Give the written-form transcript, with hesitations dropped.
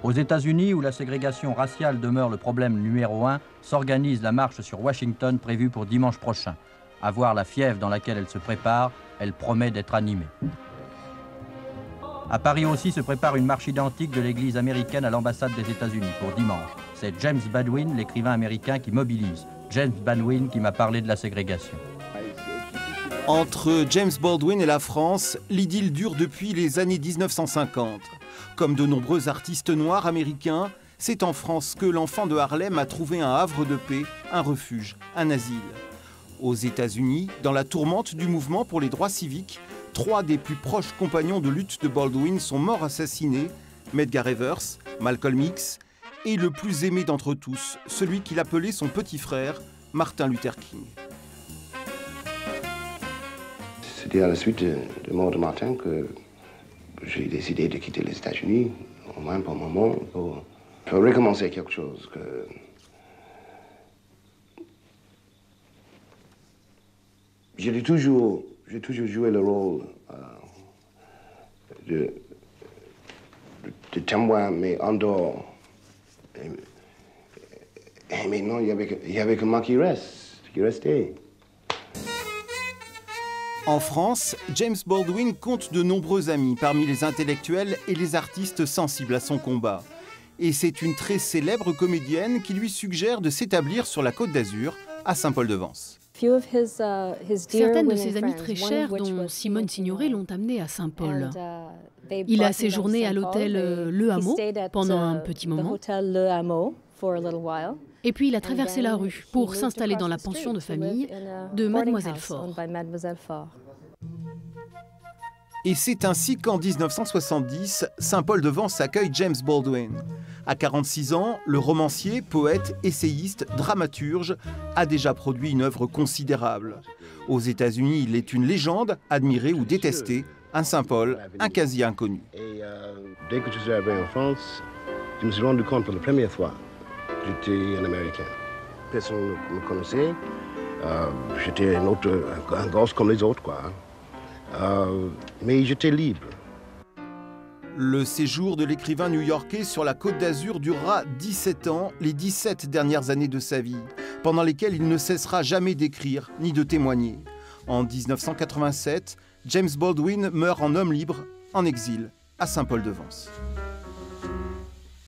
Aux États-Unis, où la ségrégation raciale demeure le problème numéro 1, s'organise la marche sur Washington prévue pour dimanche prochain. À voir la fièvre dans laquelle elle se prépare, elle promet d'être animée. À Paris aussi se prépare une marche identique de l'église américaine à l'ambassade des États-Unis pour dimanche. C'est James Baldwin, l'écrivain américain, qui mobilise. James Baldwin qui m'a parlé de la ségrégation. Entre James Baldwin et la France, l'idylle dure depuis les années 1950. Comme de nombreux artistes noirs américains, c'est en France que l'enfant de Harlem a trouvé un havre de paix, un refuge, un asile. Aux États-Unis, dans la tourmente du mouvement pour les droits civiques, 3 des plus proches compagnons de lutte de Baldwin sont morts assassinés, Medgar Evers, Malcolm X, et le plus aimé d'entre tous, celui qu'il appelait son petit frère, Martin Luther King. C'était à la suite de mort de Martin que j'ai décidé de quitter les États-Unis, au moins pour un moment, pour recommencer quelque chose. J'ai toujours joué le rôle de témoin, mais en dehors. Et maintenant, il y avait que moi qui restait. En France, James Baldwin compte de nombreux amis parmi les intellectuels et les artistes sensibles à son combat. Et c'est une très célèbre comédienne qui lui suggère de s'établir sur la Côte d'Azur, à Saint-Paul-de-Vence. Certaines de ses amies très chères, dont Simone Signoret, l'ont amené à Saint-Paul. Il a séjourné à l'hôtel Le Hameau pendant un petit moment. Et puis il a traversé la rue pour s'installer dans la pension de famille de Mademoiselle Faure. Et c'est ainsi qu'en 1970, Saint-Paul-de-Vence accueille James Baldwin. À 46 ans, le romancier, poète, essayiste, dramaturge a déjà produit une œuvre considérable. Aux États-Unis, il est une légende, admirée ou détestée, un Saint-Paul, un quasi inconnu. Et dès que je suis arrivé en France, je me suis rendu compte pour la première fois que j'étais un Américain. Personne ne me connaissait. J'étais un gosse comme les autres, quoi. Mais j'étais libre. Le séjour de l'écrivain new-yorkais sur la Côte d'Azur durera 17 ans, les 17 dernières années de sa vie, pendant lesquelles il ne cessera jamais d'écrire ni de témoigner. En 1987, James Baldwin meurt en homme libre, en exil, à Saint-Paul-de-Vence.